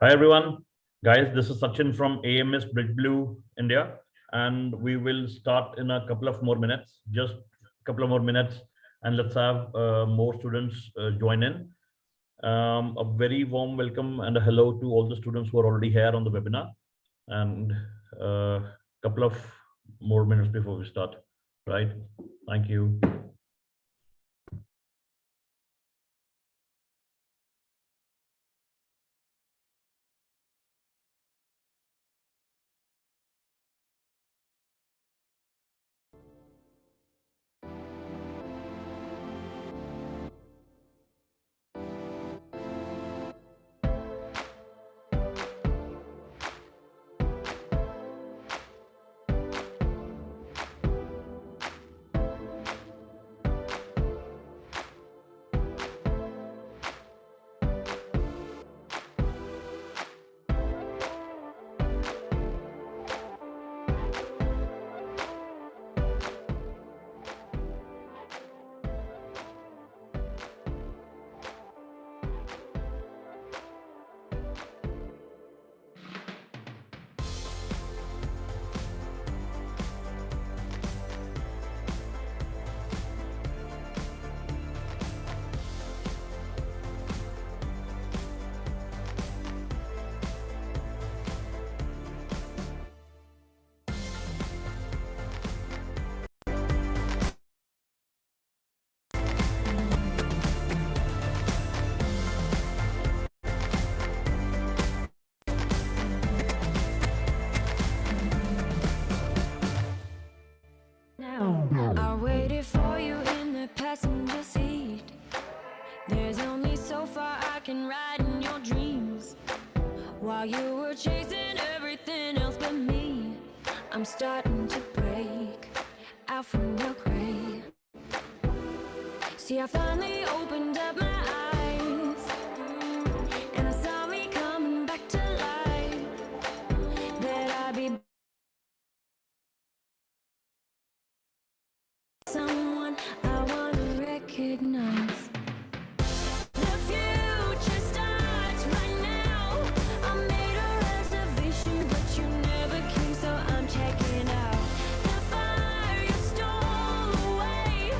Hi everyone, guys. This is Sachin from AMS BridgeBlue India, and we will start in a couple of more minutes. Just a couple of more minutes, and let's have more students join in. A very warm welcome and a hello to all the students who are already here on the webinar, and a couple of more minutes before we start. Right? Thank you. I waited for you in the passenger seat. There's only so far I can ride in your dreams. While you were chasing everything else but me, I'm starting to break out from your gray. See, I finally opened up my eyes, and I saw me coming back to life. That I'd be someone I want to recognize. The future starts right now. I made a reservation, but you never came, so I'm checking out. The fire you stole away,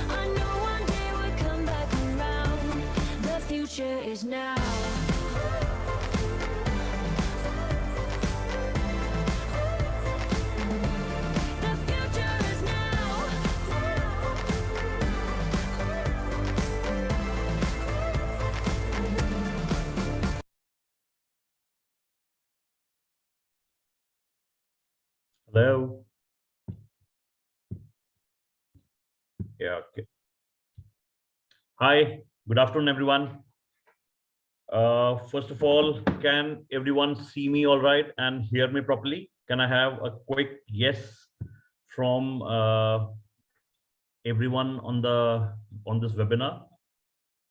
I knew one day would come back around. The future is now. The future is now. Hello. Yeah. Okay. Hi. Good afternoon, everyone. First of all, can everyone see me all right and hear me properly? Can I have a quick yes from everyone on this webinar?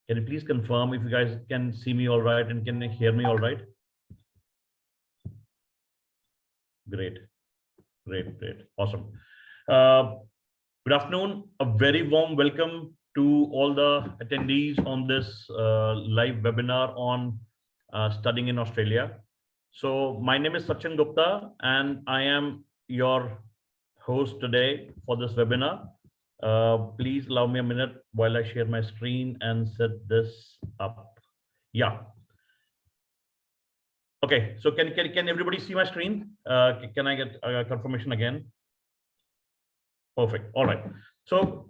Can you please confirm if you guys can see me all right and can hear me all right? Great, great, awesome. Good afternoon. A very warm welcome to all the attendees on this live webinar on studying in Australia. So my name is Sachin Gupta and I am your host today for this webinar. Please allow me a minute while I share my screen and set this up. Yeah. Okay, so can everybody see my screen? Can I get confirmation again? Perfect. All right. So,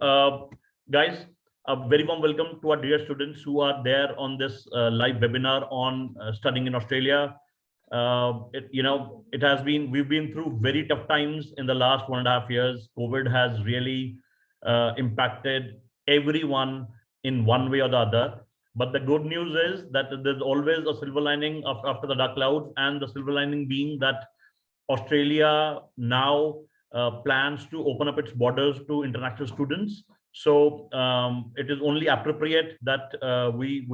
guys, a very warm welcome to our dear students who are there on this live webinar on studying in Australia. We've been through very tough times in the last 1.5 years. COVID has really impacted everyone in one way or the other. But the good news is that there's always a silver lining after the dark clouds, and the silver lining being that Australia now plans to open up its borders to international students. So it is only appropriate that we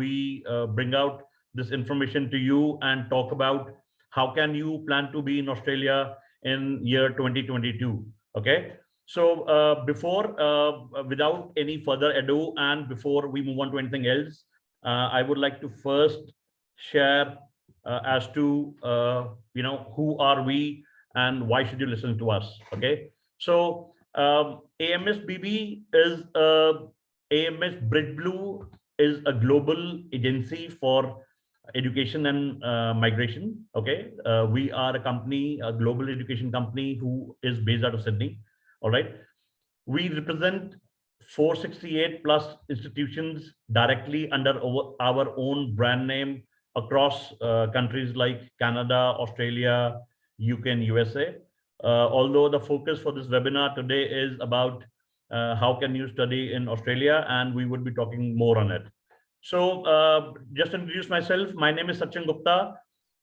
bring out this information to you and talk about how can you plan to be in Australia in year 2022. Okay. So without any further ado, and before we move on to anything else, I would like to first share as to who are we and why should you listen to us. Okay, so AMSBB is AMS BridgeBlue is a global agency for education and migration. Okay, we are a company, a global education company who is based out of Sydney. All right, we represent 468 plus institutions directly under our own brand name across countries like Canada, Australia, UK, and USA. Although the focus for this webinar today is about how can you study in Australia, and we would be talking more on it. So just to introduce myself, my name is Sachin Gupta.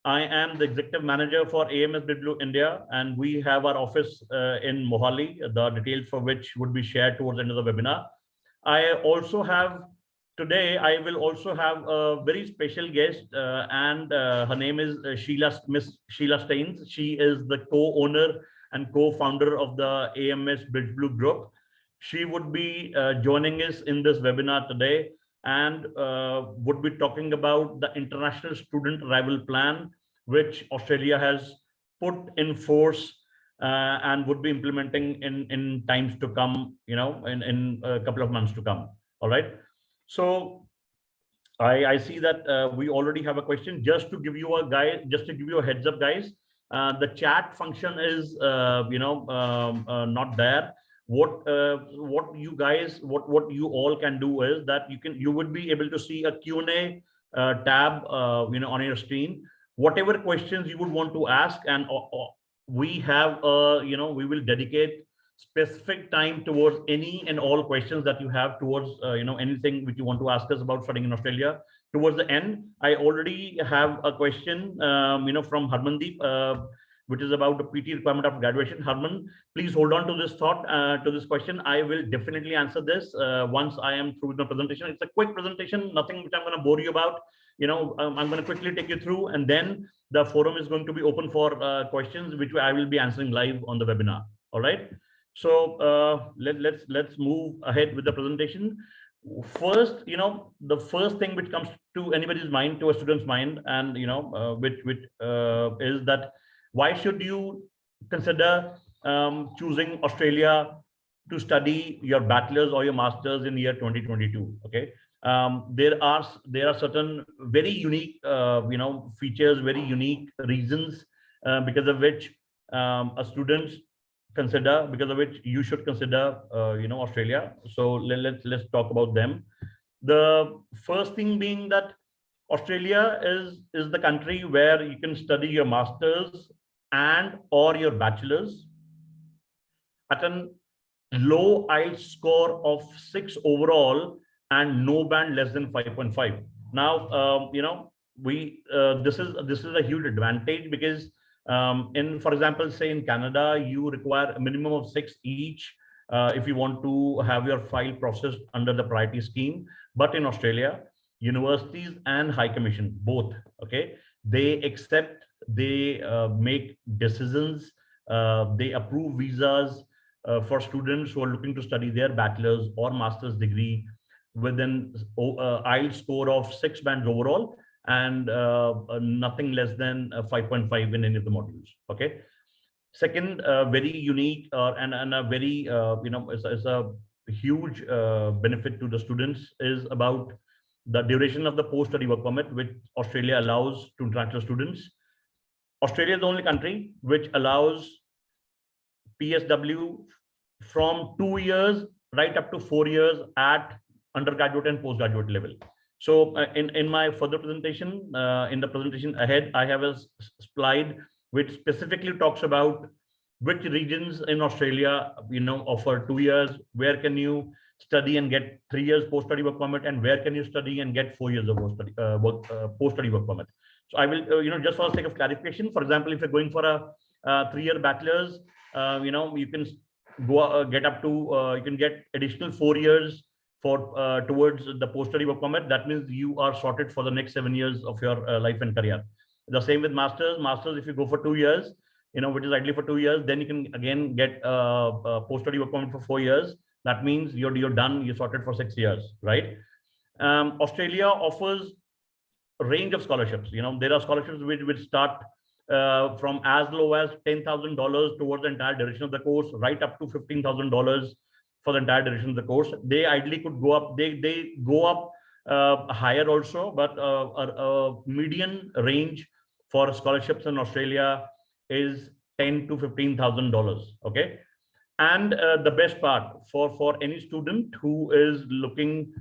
I am the executive manager for AMSBB Group India, and we have our office in Mohali, the details for which would be shared towards the end of the webinar. I also have today, I will also have a very special guest, and her name is Miss Sheila Staines. She is the co-owner and co-founder of the AMS BridgeBlue Group. She would be joining us in this webinar today, and would be talking about the international student arrival plan, which Australia has put in force and would be implementing in times to come, in a couple of months to come. All right. So I see that we already have a question. Just to give you a heads up, guys, the chat function is not there. What you all can do is that you would be able to see a Q&A tab on your screen. Whatever questions you would want to ask, and we have we will dedicate specific time towards any and all questions that you have towards anything which you want to ask us about studying in Australia. Towards the end, I already have a question from Harmandeep, which is about the PT requirement of graduation. Harman, please hold on to this thought, to this question. I will definitely answer this once I am through with the presentation. It's a quick presentation, nothing which I'm going to bore you about. I'm going to quickly take you through, and then the forum is going to be open for questions, which I will be answering live on the webinar. All right. So let's move ahead with the presentation. First, the first thing which comes to anybody's mind, to a student's mind, and which is that why should you consider choosing Australia to study your bachelor's or your master's in year 2022? Okay, there are certain very unique features, very unique reasons because of which you should consider Australia. So let's talk about them. The first thing being that Australia is the country where you can study your master's and or your bachelor's at a low IELTS score of 6 overall and no band less than 5.5. Now this is a huge advantage, because for example, say in Canada, you require a minimum of 6 each if you want to have your file processed under the priority scheme. But in Australia, universities and High Commission both, okay, they accept, they make decisions, they approve visas for students who are looking to study their bachelor's or master's degree with an IELTS score of 6 bands overall and nothing less than 5.5 in any of the modules. Okay. Second, very unique and a very is a huge benefit to the students is about the duration of the post-study work permit, which Australia allows to international students. Australia is the only country which allows PSW from 2 years right up to 4 years at undergraduate and postgraduate level. So in my further presentation, in the presentation ahead, I have a slide which specifically talks about which regions in Australia offer 2 years, where can you study and get 3 years post-study work permit, and where can you study and get 4 years of post-study work permit. So I will, just for the sake of clarification, for example, if you're going for a 3-year bachelor's, you can go get up to, you can get additional 4 years for towards the post-study work permit. That means you are sorted for the next 7 years of your life and career. The same with masters. Masters, if you go for 2 years, which is ideally for 2 years, then you can again get a post-study work permit for 4 years. That means you're done. You're sorted for 6 years, right? Australia offers range of scholarships. There are scholarships which start from as low as $10,000 towards the entire duration of the course, right up to $15,000 for the entire duration of the course. They ideally could go up. They go up higher also, but a median range for scholarships in Australia is $10,000 to $15,000. Okay, and the best part for any student who is looking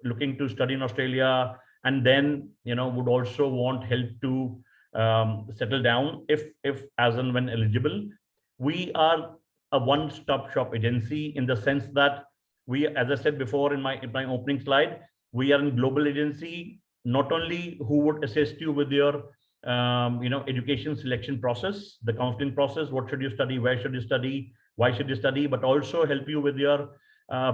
looking to study in Australia, and then would also want help to settle down if as and when eligible, we are a one-stop shop agency, in the sense that we, as I said before in my opening slide, we are a global agency, not only who would assist you with your education selection process, the counseling process, what should you study, where should you study, why should you study, but also help you with your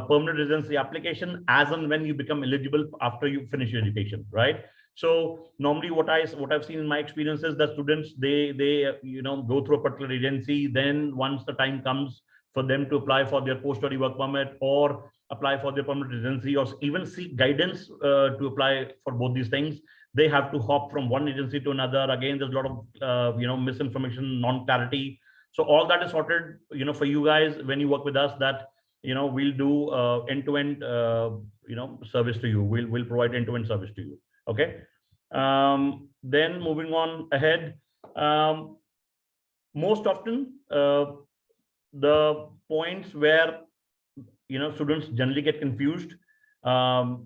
permanent residency application as and when you become eligible after you finish your education, right? So normally what I've seen in my experience is that students, they go through a particular agency, then once the time comes for them to apply for their post-study work permit or apply for their permanent residency, or even seek guidance to apply for both these things, they have to hop from one agency to another. Again, there's a lot of misinformation, non-clarity. So all that is sorted for you guys when you work with us, that we'll do end-to-end service to you. We'll provide end-to-end service to you. Okay. Then moving on ahead, most often the points where students generally get confused are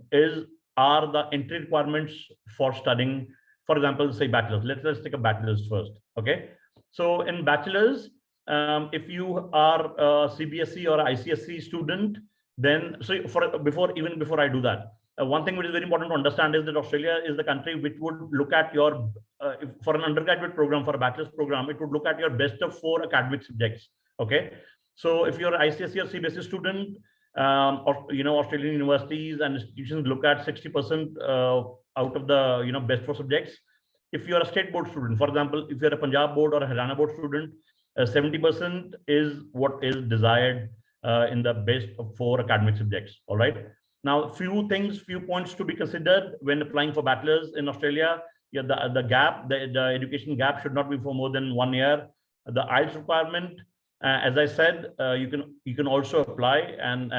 the entry requirements for studying. For example, say bachelor's. Let's take a bachelor's first. Okay. So in bachelor's, if you are a CBSE or ICSE student, then before I do that, one thing which is very important to understand is that Australia is the country which would look at your for an undergraduate program, for a bachelor's program, it would look at your best of 4 academic subjects. Okay, so if you're an ICSE or CBSE student, Australian universities and institutions look at 60% out of the best 4 subjects. If you're a state board student, for example, if you're a Punjab board or a Haryana board student, 70% is what is desired in the best of 4 academic subjects. All right. Now, few points to be considered when applying for bachelor's in Australia. Yeah, the education gap should not be for more than 1 year. The IELTS requirement, as I said, you can also apply and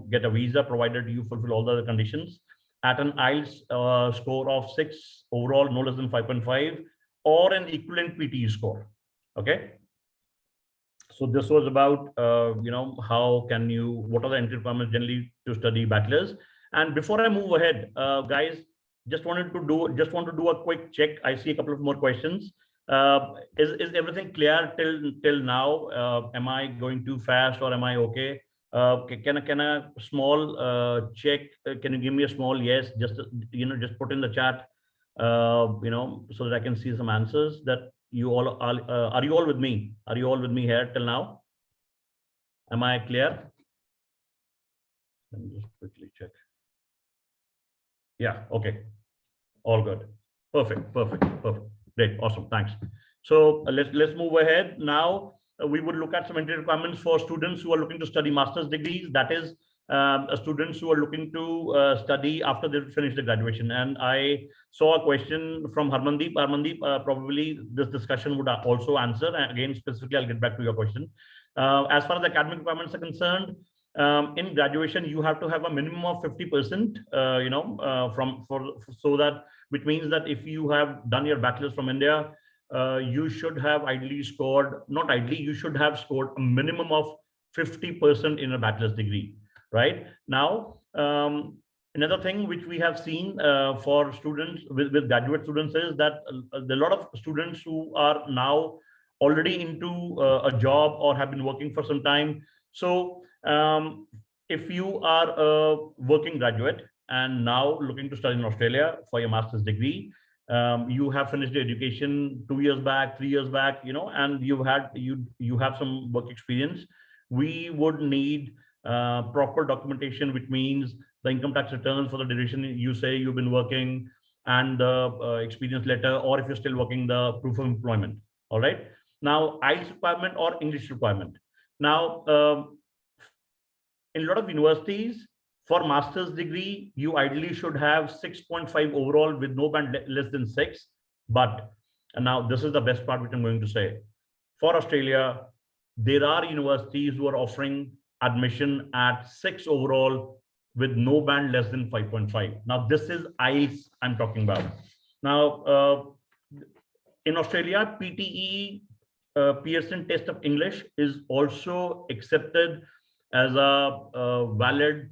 get a visa provided you fulfill all the other conditions at an IELTS score of 6 overall, no less than 5.5, or an equivalent PTE score. Okay. So this was about what are the entry requirements generally to study bachelor's. And before I move ahead, guys, just want to do a quick check. I see a couple of more questions. Is everything clear till now? Am I going too fast or am I okay? Can a small check? Can you give me a small yes? Just put in the chat. So that I can see some answers. That you all are you all with me? Are you all with me here till now? Am I clear? Let me just quickly check. Yeah. Okay. All good. Perfect. Great. Awesome. Thanks. So let's move ahead now. We would look at some entry requirements for students who are looking to study master's degrees. That is, students who are looking to study after they finish the graduation. And I saw a question from Harmandeep. Harmandeep, probably this discussion would also answer. And again, specifically, I'll get back to your question. As far as the academic requirements are concerned, in graduation, you have to have a minimum of 50%, so that, which means that if you have done your bachelor's from India, you should have ideally scored, not ideally, you should have scored a minimum of 50% in a bachelor's degree, right? Now, another thing which we have seen for students with graduate students is that there are a lot of students who are now already into a job or have been working for some time. So if you are a working graduate and now looking to study in Australia for your master's degree, you have finished your education 2 years back, 3 years back, and you have some work experience, we would need proper documentation, which means the income tax returns for the duration you say you've been working, and the experience letter, or if you're still working, the proof of employment. All right. Now, IELTS requirement or English requirement. Now, in a lot of universities, For master's degree, you ideally should have 6.5 overall with no band less than 6. But and now this is the best part which I'm going to say. For Australia, there are universities who are offering admission at 6 overall with no band less than 5.5. Now, this is IELTS I'm talking about. Now, in Australia, PTE Pearson Test of English is also accepted as a valid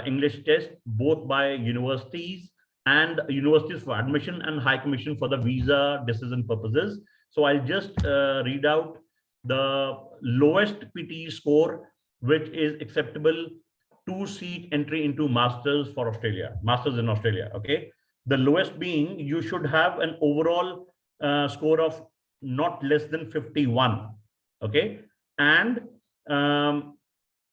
English test, both by universities and universities for admission and High Commission for the visa decision purposes. So I'll just read out the lowest PTE score, which is acceptable to seat entry into masters for Australia, masters in Australia. Okay, the lowest being you should have an overall score of not less than 51. Okay, and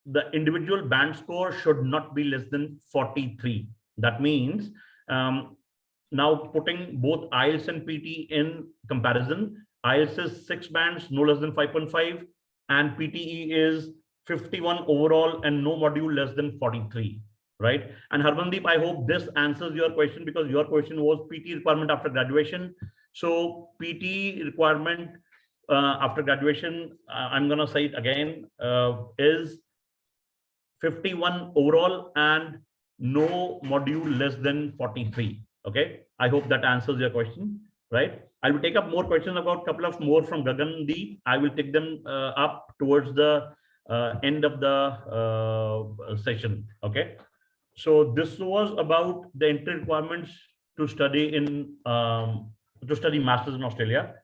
the individual band score should not be less than 43. That means now putting both IELTS and PT in comparison, IELTS is 6 bands, no less than 5.5, and PTE is 51 overall and no module less than 43, right? And Harmandeep, I hope this answers your question, because your question was PT requirement after graduation. So PT requirement after graduation, I'm going to say it again, is 51 overall and no module less than 43. Okay, I hope that answers your question, right? I will take up more questions about a couple of more from Gagandeep. I will take them up towards the end of the session. Okay, so this was about the entry requirements to study in masters in Australia.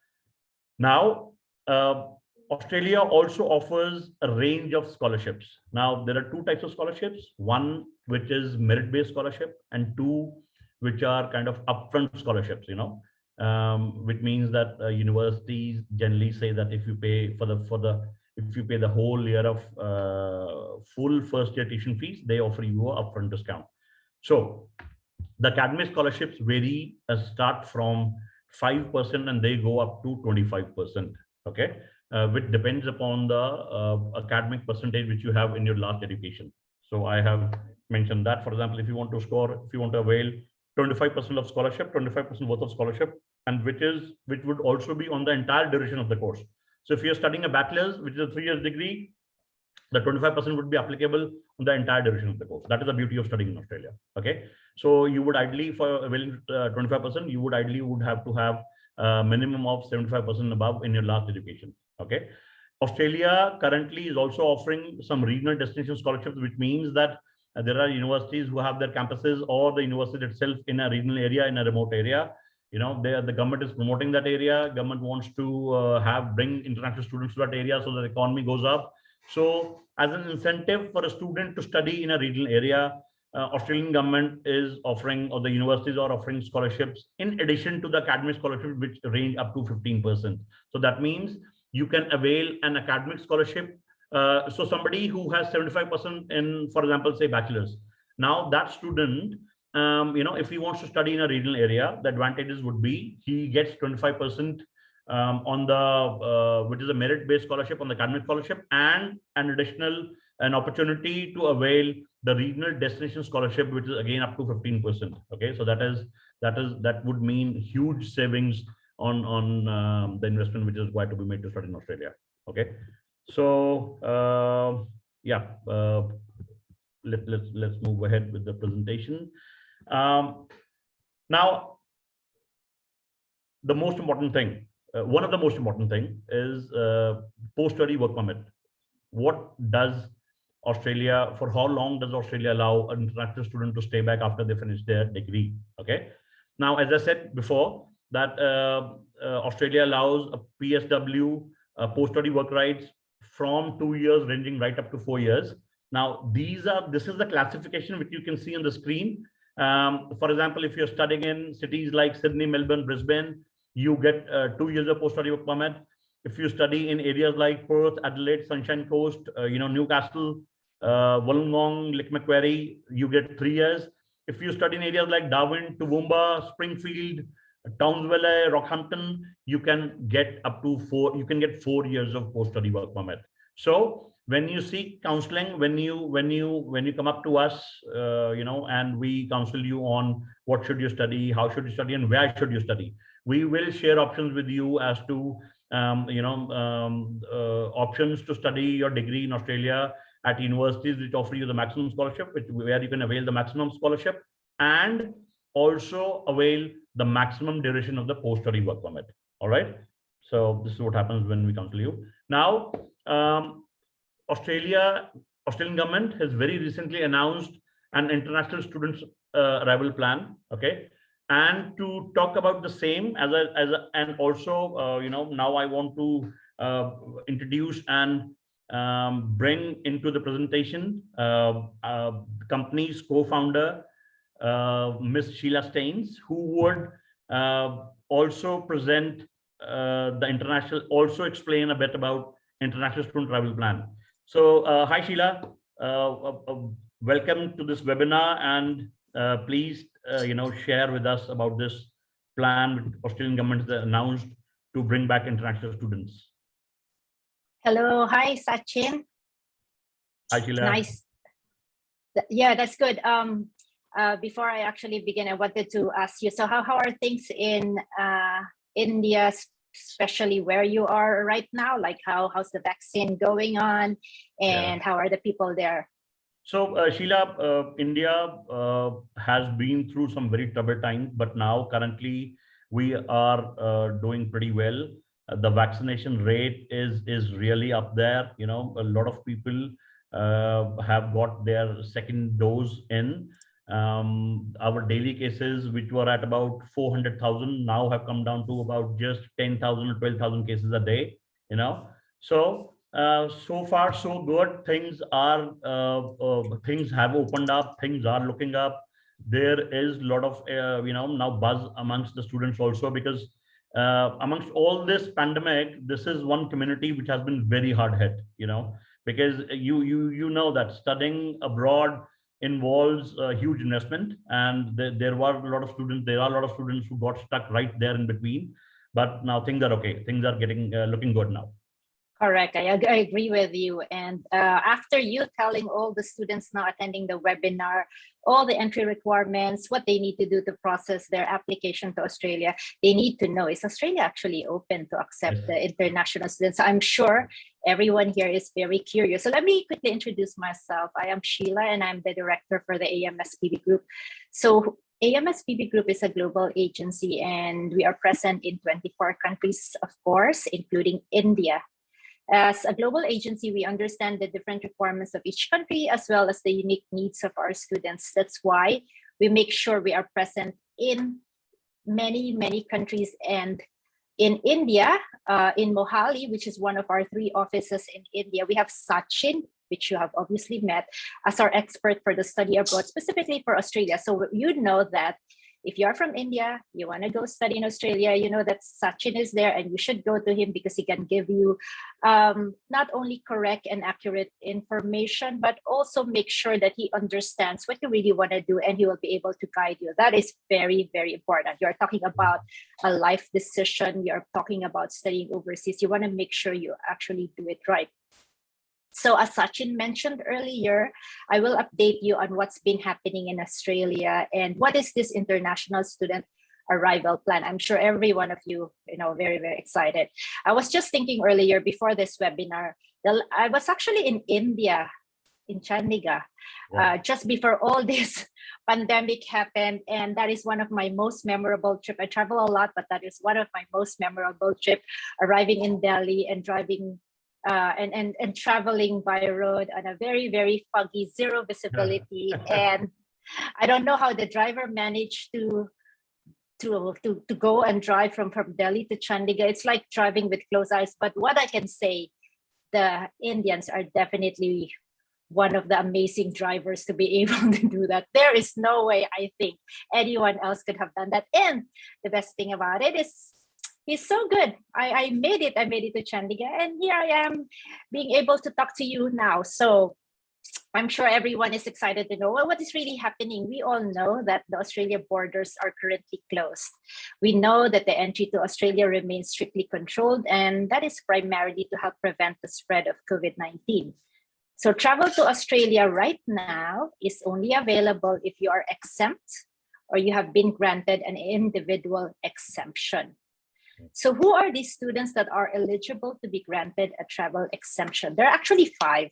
Now, Australia also offers a range of scholarships. Now, there are 2 types of scholarships. One, which is merit-based scholarship, and 2, which are kind of upfront scholarships, you know, which means that universities generally say that if you pay if you pay the whole year of full first year tuition fees, they offer you an upfront discount. So the academic scholarships vary, start from 5% and they go up to 25%. Okay, which depends upon the academic percentage which you have in your last education. So I have mentioned that, for example, if you want to avail 25% of scholarship, 25% worth of scholarship, and which would also be on the entire duration of the course. So if you're studying a bachelor's, which is a 3-year degree, the 25% would be applicable on the entire duration of the course. That is the beauty of studying in Australia. Okay, so you would ideally, for availing 25%, you would ideally have to have a minimum of 75% above in your last education. Okay, Australia currently is also offering some regional destination scholarships, which means that there are universities who have their campuses or the university itself in a regional area, in a remote area. You know, the government is promoting that area. Government wants to bring international students to that area so that the economy goes up. So as an incentive for a student to study in a regional area, Australian government is offering, or the universities are offering, scholarships in addition to the academic scholarships, which range up to 15%. So that means you can avail an academic scholarship. So somebody who has 75% in, for example, say bachelor's, now that student, you know, if he wants to study in a regional area, the advantages would be he gets 25% on the which is a merit-based scholarship on the academic scholarship, and an opportunity to avail the regional destination scholarship, which is again up to 15%. Okay, so that would mean huge savings on the investment which is required to be made to study in Australia. Okay, so yeah, let's move ahead with the presentation. Now, the most important thing, one of the most important thing is post-study work permit. What does Australia, for how long does Australia allow an international student to stay back after they finish their degree? Okay. Now, as I said before, that Australia allows a PSW, post-study work rights, from 2 years ranging right up to 4 years. Now, this is the classification which you can see on the screen. For example, if you're studying in cities like Sydney, Melbourne, Brisbane, you get 2 years of post-study work permit. If you study in areas like Perth, Adelaide, Sunshine Coast, Newcastle, Wollongong, Lake Macquarie, you get 3 years. If you study in areas like Darwin, Toowoomba, Springfield, Townsville, Rockhampton, you can get up to 4 years of post-study work permit. So when you seek counseling, when you come up to us, and we counsel you on what should you study, how should you study, and where should you study, we will share options with you as to options to study your degree in Australia at universities which offer you the maximum scholarship, where you can avail the maximum scholarship, and also avail the maximum duration of the post-study work permit. All right. So this is what happens when we counsel you. Now, Australian government has very recently announced an international students arrival plan. Okay. And to talk about the same and also, now I want to introduce and bring into the presentation the company's co-founder, Ms. Sheila Staines, who would also present also explain a bit about international student travel plan. So hi Sheila, welcome to this webinar, and please share with us about this plan which Australian government has announced to bring back international students. Hello, hi Sachin. Hi Sheila. Nice. Yeah, that's good. Before I actually begin, I wanted to ask you, so how are things in India, especially where you are right now? Like how's the vaccine going on, and how are the people there? So Sheila, India has been through some very troubled times, but now currently we are doing pretty well. The vaccination rate is really up there. A lot of people have got their second dose in. Our daily cases, which were at about 400,000, now have come down to about just 10,000 or 12,000 cases a day. So so far so good. Things have opened up. Things are looking up. There is a lot of now buzz amongst the students also, because amongst all this pandemic, this is one community which has been very hard hit. Because you know that studying abroad involves a huge investment, and there are a lot of students who got stuck right there in between. But now things are okay. Things are getting looking good now. Correct. I agree with you. And after you telling all the students now attending the webinar, all the entry requirements, what they need to do to process their application to Australia, they need to know, is Australia actually open to accept the international students? I'm sure everyone here is very curious. So let me quickly introduce myself. I am Sheila, and I'm the director for the AMSBB Group. So AMSBB Group is a global agency, and we are present in 24 countries, of course, including India. As a global agency, we understand the different requirements of each country, as well as the unique needs of our students. That's why we make sure we are present in many, many countries. And in India, in Mohali, which is one of our 3 offices in India, we have Sachin, which you have obviously met, as our expert for the study abroad, specifically for Australia. So you know that if you're from India, you want to go study in Australia, you know that Sachin is there, and you should go to him because he can give you not only correct and accurate information, but also make sure that he understands what you really want to do, and he will be able to guide you. That is very, very important. You're talking about a life decision. You're talking about studying overseas. You want to make sure you actually do it right. So as Sachin mentioned earlier, I will update you on what's been happening in Australia and what is this international student arrival plan. I'm sure every one of you, very, very excited. I was just thinking earlier before this webinar, I was actually in India, in Chandigarh, just before all this pandemic happened. And that is one of my most memorable trips. I travel a lot, but that is one of my most memorable trips, arriving in Delhi and driving and traveling by road on a very, very foggy, zero visibility. And I don't know how the driver managed to go and drive from Delhi to Chandigarh. It's like driving with closed eyes. But what I can say, the Indians are definitely one of the amazing drivers to be able to do that. There is no way I think anyone else could have done that. And the best thing about it is, he's so good. I made it to Chandigarh, and here I am being able to talk to you now. So I'm sure everyone is excited to know what is really happening. We all know that the Australia borders are currently closed. We know that the entry to Australia remains strictly controlled, and that is primarily to help prevent the spread of COVID-19. So travel to Australia right now is only available if you are exempt or you have been granted an individual exemption. So who are these students that are eligible to be granted a travel exemption? There are actually 5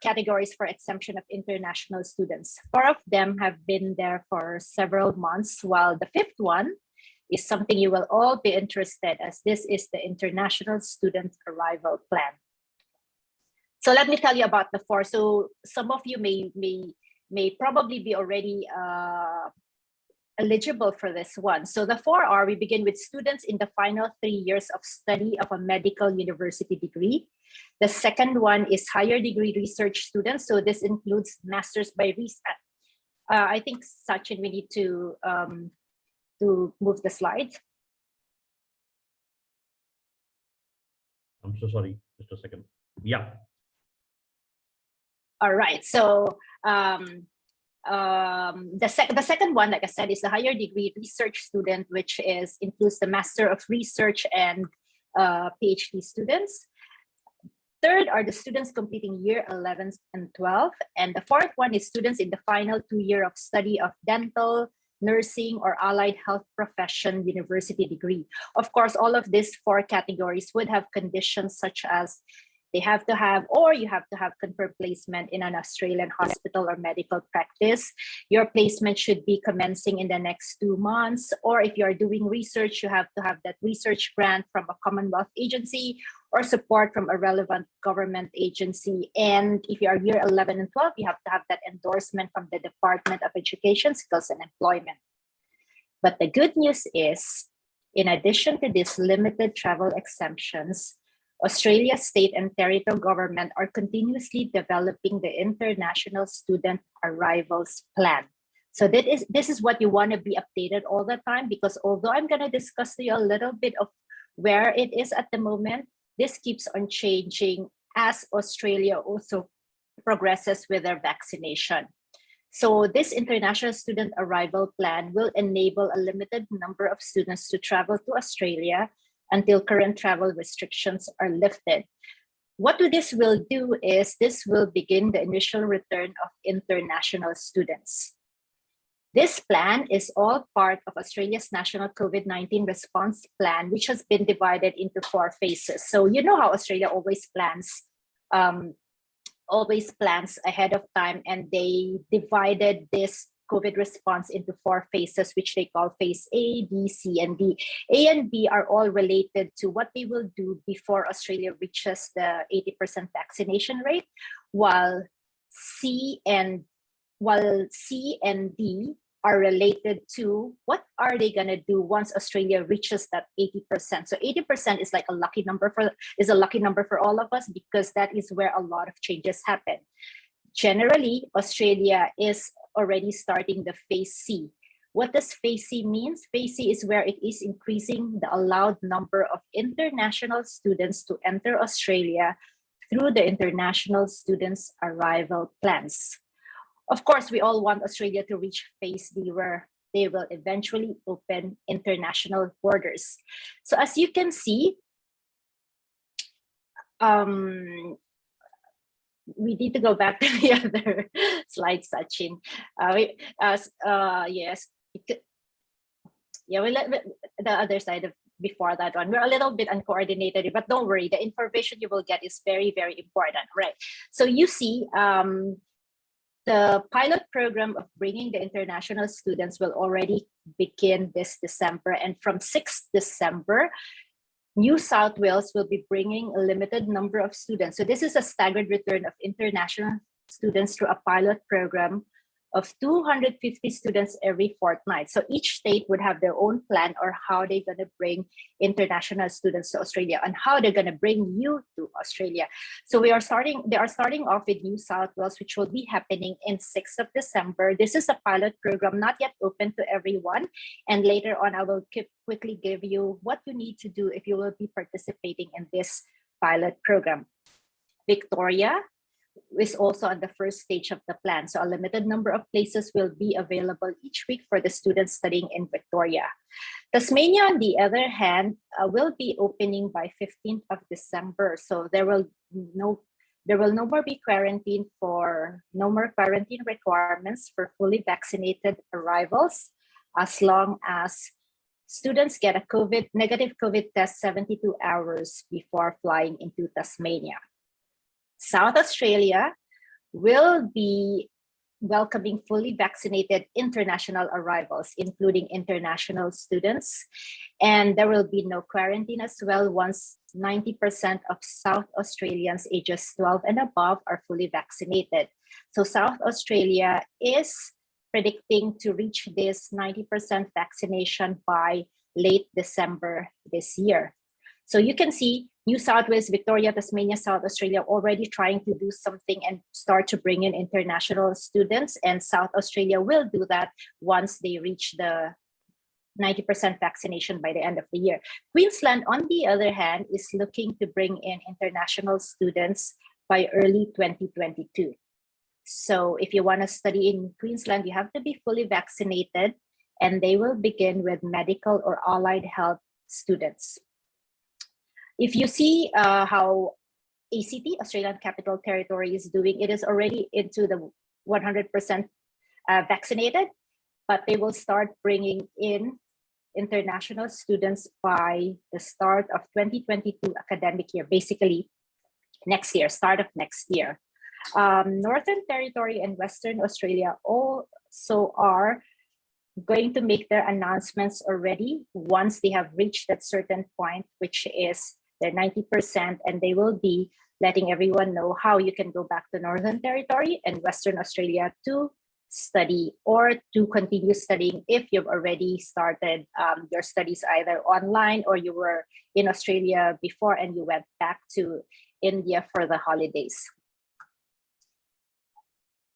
categories for exemption of international students. 4 of them have been there for several months, while the 5th one is something you will all be interested, as this is the International Student Arrival Plan. So let me tell you about the 4. So some of you may probably be already eligible for this one. So the 4 are, we begin with students in the final 3 years of study of a medical university degree. The second one is higher degree research students. So this includes masters by research. I think, Sachin, we need to move the slide. I'm so sorry, just a second. Yeah. All right, so the second one, like I said, is the higher degree research student, which includes the Master of Research and PhD students. Third are the students completing year 11 and 12. And the 4th one is students in the final 2 year of study of dental, nursing, or allied health profession university degree. Of course, all of these 4 categories would have conditions such as they have to have, or you have to have confirmed placement in an Australian hospital or medical practice. Your placement should be commencing in the next 2 months. Or if you are doing research, you have to have that research grant from a Commonwealth agency or support from a relevant government agency. And if you are year 11 and 12, you have to have that endorsement from the Department of Education, Skills and Employment. But the good news is, in addition to these limited travel exemptions, Australia's state and territorial government are continuously developing the International Student Arrivals Plan. So this is what you want to be updated all the time, because although I'm going to discuss to you a little bit of where it is at the moment, this keeps on changing as Australia also progresses with their vaccination. So this International Student Arrival Plan will enable a limited number of students to travel to Australia until current travel restrictions are lifted. What this will do is this will begin the initial return of international students. This plan is all part of Australia's national COVID-19 response plan, which has been divided into 4 phases. So you know how Australia always plans ahead of time, and they divided this COVID response into 4 phases, which they call phase A, B, C, and D. A and B are all related to what they will do before Australia reaches the 80% vaccination rate, while C and D are related to what are they going to do once Australia reaches that 80%. So 80% is like a lucky number for all of us, because that is where a lot of changes happen. Generally, Australia is already starting the phase C. What does phase C means? Phase C is where it is increasing the allowed number of international students to enter Australia through the International Students Arrival Plans. Of course, we all want Australia to reach phase D, where they will eventually open international borders. So as you can see, we need to go back to the other slide, Sachin. Yes. The other side of before that one. We're a little bit uncoordinated, but don't worry. The information you will get is very, very important, right? So you see, the pilot program of bringing the international students will already begin this December. And from 6th December, New South Wales will be bringing a limited number of students. So this is a staggered return of international students through a pilot program of 250 students every fortnight. So each state would have their own plan or how they're going to bring international students to Australia and how they're going to bring you to Australia. So they are starting off with New South Wales, which will be happening in 6th of December. This is a pilot program, not yet open to everyone. And later on, I will quickly give you what you need to do if you will be participating in this pilot program. Victoria is also on the first stage of the plan. So a limited number of places will be available each week for the students studying in Victoria. Tasmania, on the other hand, will be opening by 15th of December. So there will There will no more be no more quarantine requirements for fully vaccinated arrivals, as long as students get a negative COVID test 72 hours before flying into Tasmania. South Australia will be welcoming fully vaccinated international arrivals, including international students. And there will be no quarantine as well once 90% of South Australians ages 12 and above are fully vaccinated. So South Australia is predicting to reach this 90% vaccination by late December this year. So you can see New South Wales, Victoria, Tasmania, South Australia already trying to do something and start to bring in international students. And South Australia will do that once they reach the 90% vaccination by the end of the year. Queensland, on the other hand, is looking to bring in international students by early 2022. So if you want to study in Queensland, you have to be fully vaccinated, and they will begin with medical or allied health students. If you see how ACT, Australian Capital Territory, is doing, it is already into the 100% vaccinated, but they will start bringing in international students by the start of 2022 academic year, basically next year, start of next year. Northern Territory and Western Australia also are going to make their announcements already once they have reached that certain point, which is their 90%, and they will be letting everyone know how you can go back to Northern Territory and Western Australia to study or to continue studying if you've already started your studies either online or you were in Australia before and you went back to India for the holidays.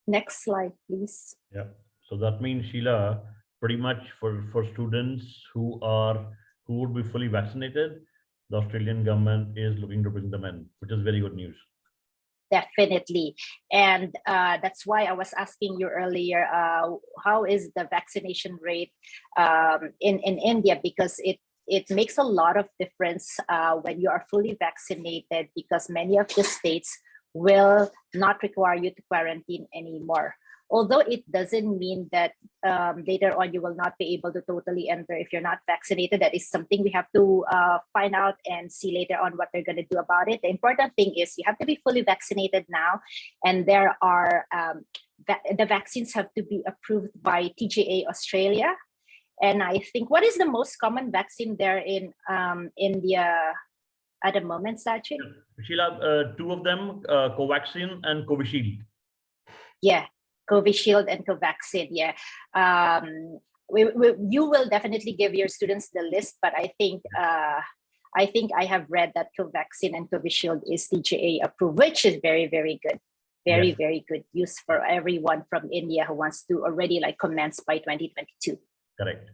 Next slide, please. Yeah, so that means, Sheila, pretty much for students who would be fully vaccinated, the Australian government is looking to bring them in, which is very good news. Definitely. And that's why I was asking you earlier, how is the vaccination rate in India? Because it makes a lot of difference when you are fully vaccinated, because many of the states will not require you to quarantine anymore. Although it doesn't mean that later on you will not be able to totally enter if you're not vaccinated. That is something we have to find out and see later on what they're going to do about it. The important thing is you have to be fully vaccinated now, and there are the vaccines have to be approved by TGA Australia. And I think, what is the most common vaccine there in India at the moment, Sachin? Sheila, two of them, Covaxin and Covishield. Yeah. Covishield and Covaxin, yeah. You will definitely give your students the list, but I think I have read that Covaxin and Covishield is TGA approved, which is very, very good. Very good use for everyone from India who wants to already commence by 2022. Correct.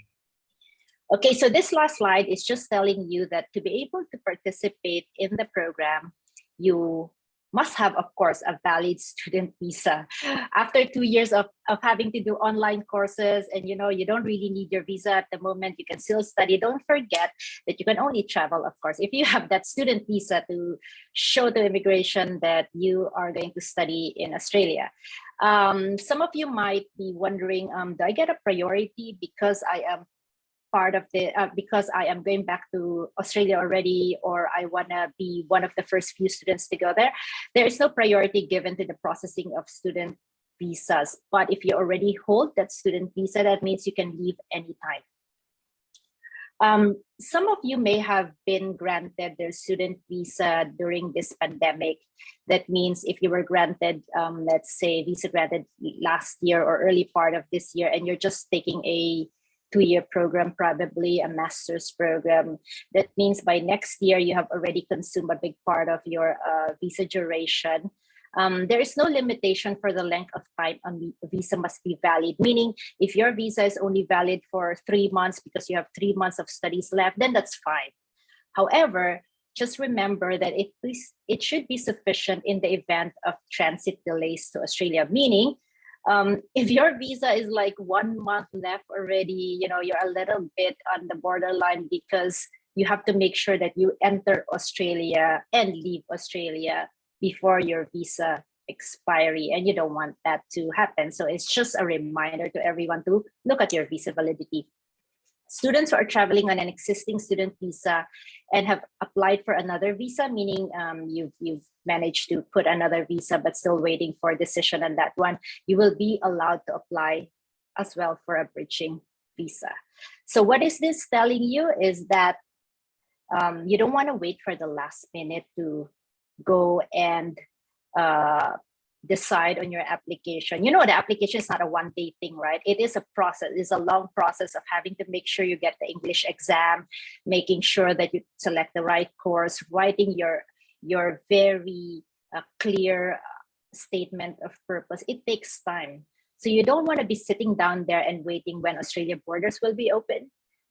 Okay, so this last slide is just telling you that to be able to participate in the program, you must have, of course, a valid student visa. After 2 years of having to do online courses, and you don't really need your visa at the moment, you can still study. Don't forget that you can only travel, of course, if you have that student visa to show to immigration that you are going to study in Australia. Some of you might be wondering, do I get a priority because I am part of because I am going back to Australia already, or I want to be one of the first few students to go there? There is no priority given to the processing of student visas. But if you already hold that student visa, that means you can leave anytime. Some of you may have been granted their student visa during this pandemic. That means if you were granted, let's say, visa granted last year or early part of this year, and you're just taking a 2-year program, probably a master's program, that means by next year you have already consumed a big part of your visa duration. There is no limitation for the length of time a visa must be valid, meaning if your visa is only valid for 3 months because you have 3 months of studies left, then that's fine. However, just remember that it should be sufficient in the event of transit delays to Australia, meaning if your visa is 1 month left already, you're a little bit on the borderline, because you have to make sure that you enter Australia and leave Australia before your visa expiry, and you don't want that to happen. So it's just a reminder to everyone to look at your visa validity. Students who are traveling on an existing student visa and have applied for another visa, meaning you've managed to put another visa but still waiting for a decision on that one, you will be allowed to apply as well for a bridging visa. So what is this telling you is that you don't want to wait for the last minute to go and decide on your application. You know, the application is not a one-day thing, right? It is a process. It's a long process of having to make sure you get the English exam, making sure that you select the right course, writing your very clear statement of purpose. It takes time. So you don't want to be sitting down there and waiting when Australia borders will be open.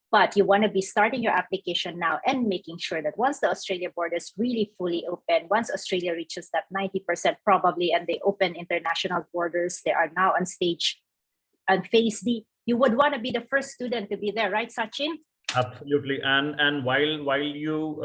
But you want to be starting your application now and making sure that once the Australia borders really fully open, once Australia reaches that 90% probably, and they open international borders, they are now on stage and phase D, you would want to be the first student to be there, right, Sachin? Absolutely. And while you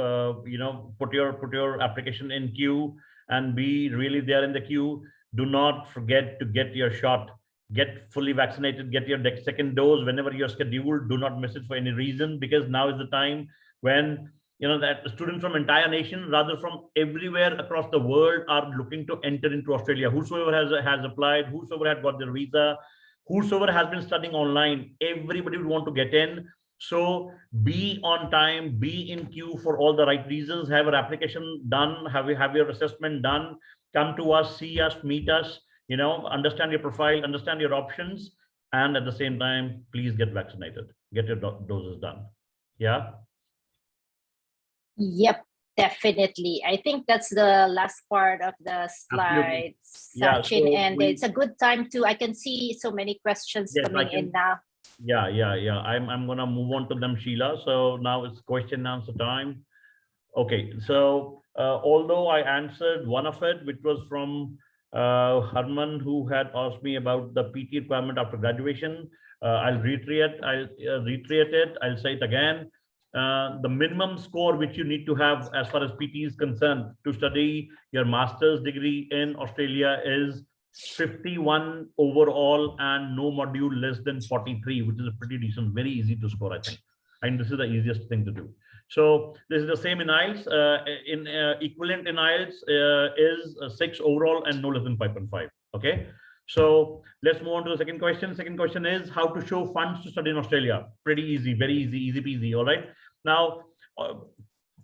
put your application in queue and be really there in the queue, do not forget to get your shot. Get fully vaccinated, get your second dose whenever you're scheduled. Do not miss it for any reason, because now is the time when that students from entire nation, rather from everywhere across the world, are looking to enter into Australia. Whosoever has applied, whosoever had got their visa, whosoever has been studying online, everybody would want to get in. So be on time, be in queue for all the right reasons. Have your application done, have your assessment done. Come to us, see us, meet us. Understand your profile, understand your options, and at the same time, please get vaccinated, get your doses done. Yeah. Yep, definitely. I think that's the last part of the slides, Sachin, yeah, and it's a good time to, I can see so many questions coming in now. Yeah. I'm gonna move on to them, Sheila. So now it's question and answer time. Okay, so although I answered one of it, which was from Harman, who had asked me about the PT requirement after graduation, I'll reiterate it. I'll say it again. The minimum score which you need to have as far as PT is concerned to study your master's degree in Australia is 51 overall, and no module less than 43, which is a pretty decent, very easy to score, I think. And this is the easiest thing to do. So this is the same in IELTS. Equivalent in IELTS is 6 overall and no less than 5.5. Okay. So let's move on to the second question. Second question is how to show funds to study in Australia. Pretty easy, very easy, easy peasy. All right. Now,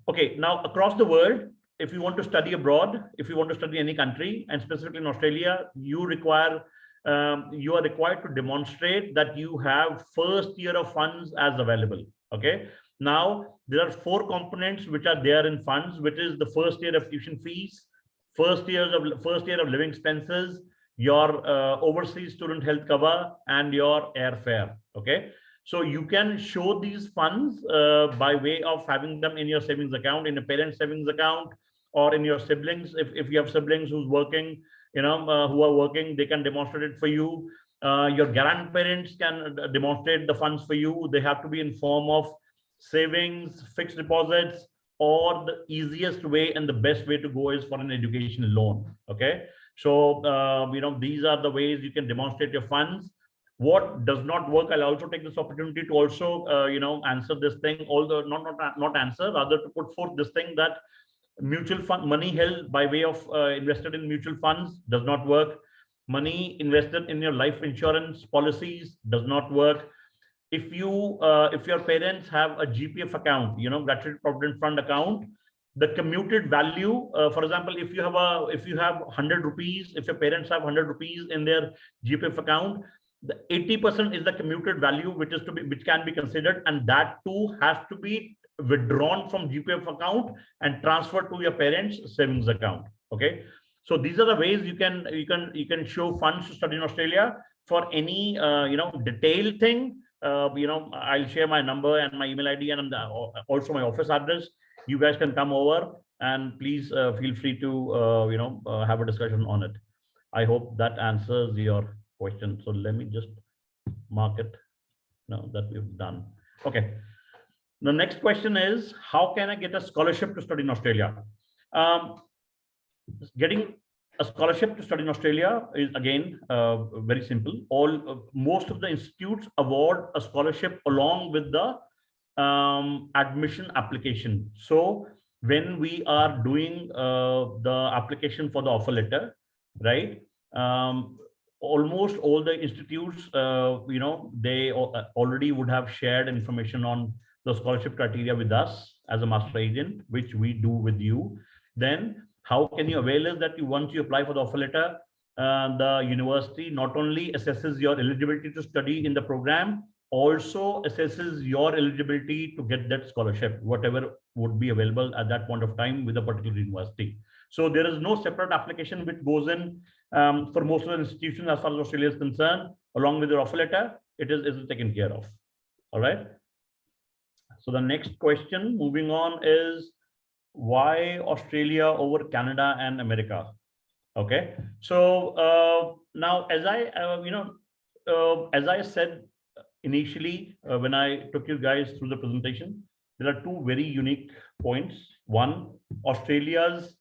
okay. Now across the world, if you want to study abroad, if you want to study any country, and specifically in Australia, you are required to demonstrate that you have first year of funds as available. Okay. Now, there are 4 components which are there in funds, which is the first year of tuition fees, first year of living expenses, your overseas student health cover, and your airfare. Okay, so you can show these funds by way of having them in your savings account, in a parent's savings account, or in your siblings. If you have siblings who's working, who are working, they can demonstrate it for you. Your grandparents can demonstrate the funds for you. They have to be in form of savings, fixed deposits, or the easiest way and the best way to go is for an education loan. Okay, so these are the ways you can demonstrate your funds. What does not work, I'll also take this opportunity to also answer this thing, although not answer, rather to put forth this thing that mutual fund money held by way of invested in mutual funds does not work. Money invested in your life insurance policies does not work. If your parents have a GPF account, Gratitude Provident Fund account, the commuted value, for example, if you have 100 rupees, if your parents have 100 rupees in their GPF account, the 80% is the commuted value which can be considered, and that too has to be withdrawn from GPF account and transferred to your parents' savings account. Okay, so these are the ways you can show funds to study in Australia. For any detailed thing, I'll share my number and my email ID and also my office address. You guys can come over and please feel free to have a discussion on it. I hope that answers your question. So let me just mark it now that we've done. Okay. The next question is, how can I get a scholarship to study in Australia? Getting a scholarship to study in Australia is again very simple. Most of the institutes award a scholarship along with the admission application. So when we are doing the application for the offer letter, right? Almost all the institutes, they already would have shared information on the scholarship criteria with us as a master agent, which we do with you. Then how can you avail it? That once you apply for the offer letter, the university not only assesses your eligibility to study in the program, also assesses your eligibility to get that scholarship, whatever would be available at that point of time with a particular university. So there is no separate application which goes in for most of the institutions as far as Australia is concerned. Along with your offer letter, it is taken care of. All right. So the next question, moving on, is why Australia over Canada and America? Okay. So now, as I said initially, when I took you guys through the presentation, there are two very unique points. One, Australia's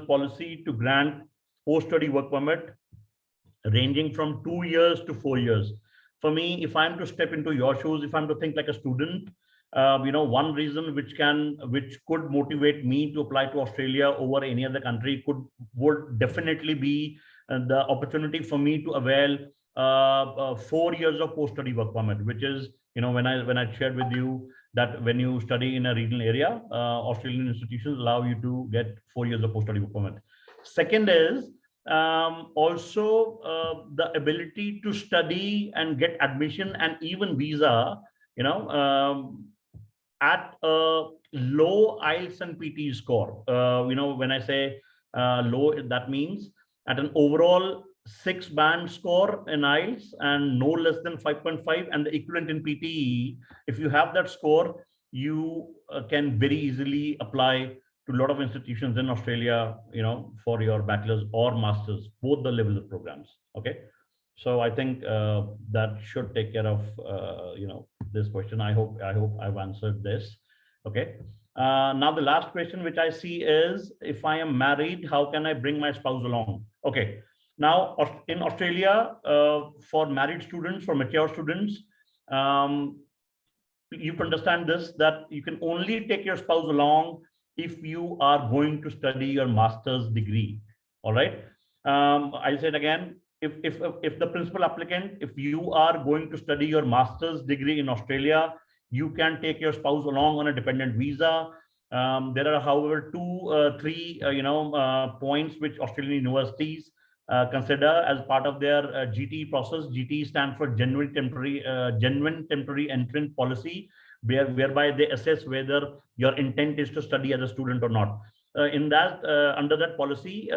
policy to grant post-study work permit ranging from 2 years to 4 years. For me, if I'm to step into your shoes, if I'm to think like a student, one reason which could motivate me to apply to Australia over any other country would definitely be the opportunity for me to avail 4 years of post-study work permit, which is, when I shared with you that when you study in a regional area, Australian institutions allow you to get 4 years of post-study work permit. Second is also the ability to study and get admission and even visa, at a low IELTS and PT score. When I say low, that means at an overall 6-band score in IELTS and no less than 5.5, and the equivalent in PTE. If you have that score, you can very easily apply to a lot of institutions in Australia, for your bachelor's or master's, both the levels of programs. Okay. So I think that should take care of this question. I hope I've answered this. Okay. Now the last question which I see is, if I am married, how can I bring my spouse along? Okay. Now in Australia, for married students, for mature students, you can understand this, that you can only take your spouse along if you are going to study your master's degree. All right. I said again, if the principal applicant, if you are going to study your master's degree in Australia, you can take your spouse along on a dependent visa. There are, however, three points which Australian universities consider as part of their GT process. GT stands for genuine temporary entrant policy, whereby they assess whether your intent is to study as a student or not. Under that policy,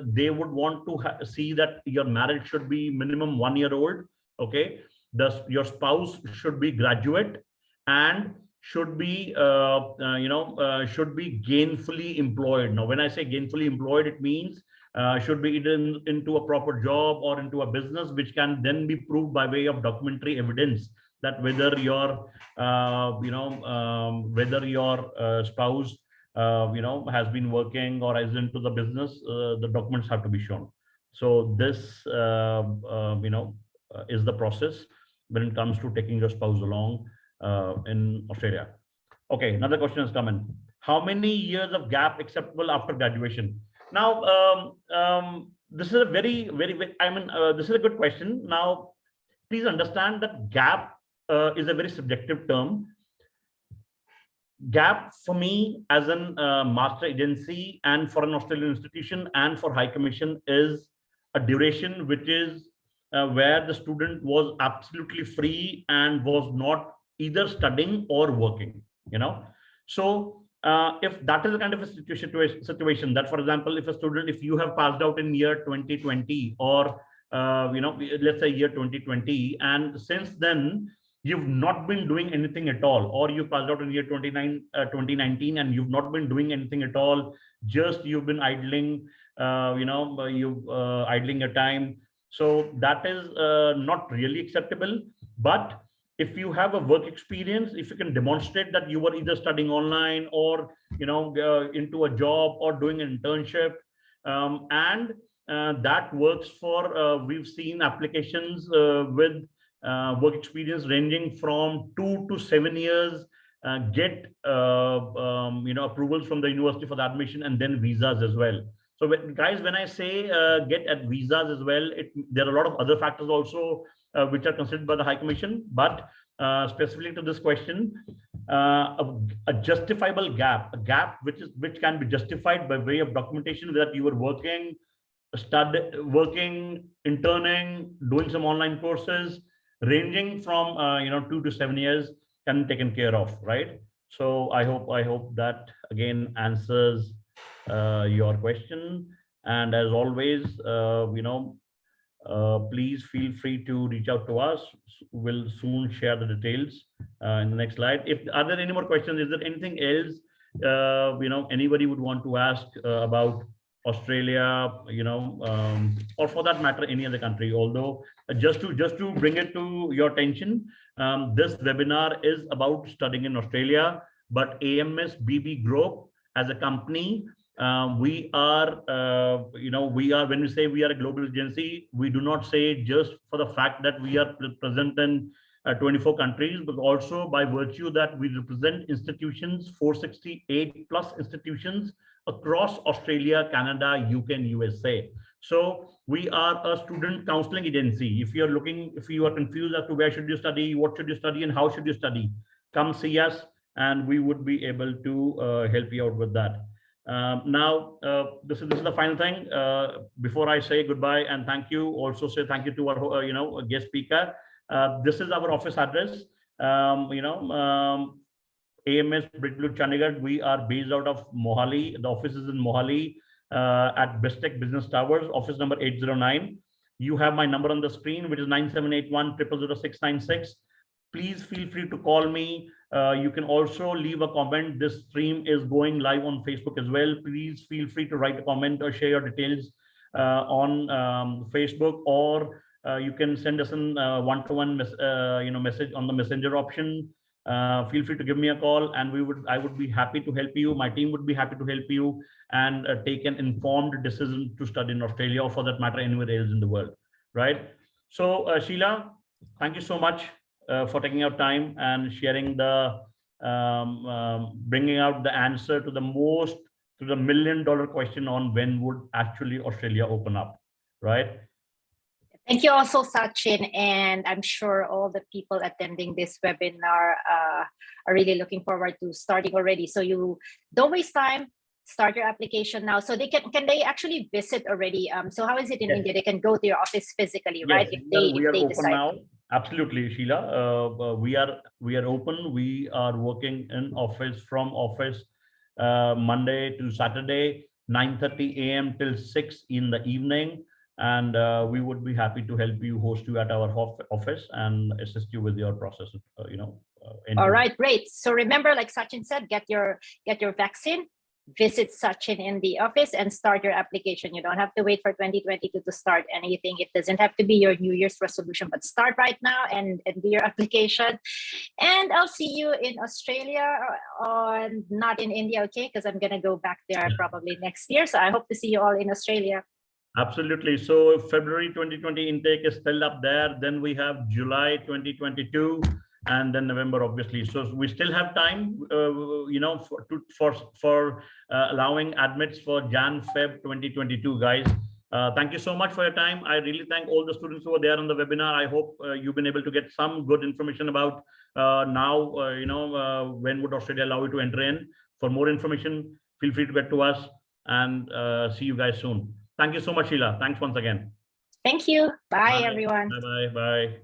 they would want to see that your marriage should be minimum 1 year old. Okay, thus your spouse should be graduate and should be gainfully employed. Now, when I say gainfully employed, it means should be either into a proper job or into a business, which can then be proved by way of documentary evidence that whether your spouse has been working or is into the business, the documents have to be shown. So this is the process when it comes to taking your spouse along in Australia. Okay, another question has come in. How many years of gap acceptable after graduation? Now, this is a very, this is a good question. Now, please understand that gap is a very subjective term. Gap for me as an master agency and for an Australian institution and for High Commission is a duration which is where the student was absolutely free and was not either studying or working, So if that is the kind of a situation that, for example, if you have passed out in year 2020 or, let's say year 2020, and since then, you've not been doing anything at all, or you passed out in year 2019 and you've not been doing anything at all, just you've been idling, idling your time. So that is not really acceptable. But if you have a work experience, if you can demonstrate that you were either studying online or into a job or doing an internship. And that works for, we've seen applications with work experience ranging from 2 to 7 years, get approvals from the university for the admission, and then visas as well. So guys, when I say get at visas as well, there are a lot of other factors also which are considered by the High Commission. But specifically to this question, a justifiable gap, a gap which can be justified by way of documentation that you were working, interning, doing some online courses, ranging from 2 to 7 years, can be taken care of, right? So I hope that again answers your question. And as always, please feel free to reach out to us. We'll soon share the details in the next slide. Are there any more questions? Is there anything else anybody would want to ask about Australia, or for that matter, any other country? Although just to bring it to your attention, this webinar is about studying in Australia, but AMSBB Group as a company, we are, when we say we are a global agency, we do not say just for the fact that we are present in 24 countries, but also by virtue that we represent institutions, 468 plus institutions across Australia, Canada, UK, and USA. So we are a student counseling agency. If you are confused as to where should you study, what should you study, and how should you study, come see us, and we would be able to help you out with that. Now, this is the final thing. Before I say goodbye and thank you, also say thank you to our guest speaker. This is our office address. AMS BridgeBlue Chandigarh. We are based out of Mohali. The office is in Mohali at Bestech Business Towers, office number 809. You have my number on the screen, which is 9781000696. Please feel free to call me. You can also leave a comment. This stream is going live on Facebook as well. Please feel free to write a comment or share your details on Facebook, or you can send us a one-to-one message on the messenger option. Feel free to give me a call, and I would be happy to help you. My team would be happy to help you and take an informed decision to study in Australia, or for that matter, anywhere else in the world, right? So Sheila, thank you so much for taking out time and sharing the bringing out the answer to the $1 million question on when would actually Australia open up, right? Thank you also, Sachin, and I'm sure all the people attending this webinar are really looking forward to starting already. So you don't waste time, start your application now. So they can they actually visit already? So how is it in India? They can go to your office physically, right? Yes, if we are they open decide. now. Absolutely, Sheila. We are open. We are working in office from office Monday to Saturday, 9:30 a.m. till 6 in the evening. And we would be happy to help you, host you at our office and assist you with your process. All right, great. So remember, like Sachin said, get your vaccine, visit Sachin in the office, and start your application. You don't have to wait for 2022 to start anything. It doesn't have to be your New Year's resolution, but start right now and do your application. And I'll see you in Australia, or not in India, okay? Because I'm gonna go back there probably next year. So I hope to see you all in Australia. Absolutely. So February 2020 intake is still up there. Then we have July 2022, and then November, obviously. So we still have time, for allowing admits for Jan-Feb 2022, guys. Thank you so much for your time. I really thank all the students who are there on the webinar. I hope you've been able to get some good information about when would Australia allow you to enter in. For more information, feel free to get to us, and see you guys soon. Thank you so much, Sheila. Thanks once again. Thank you. Bye, everyone. Bye.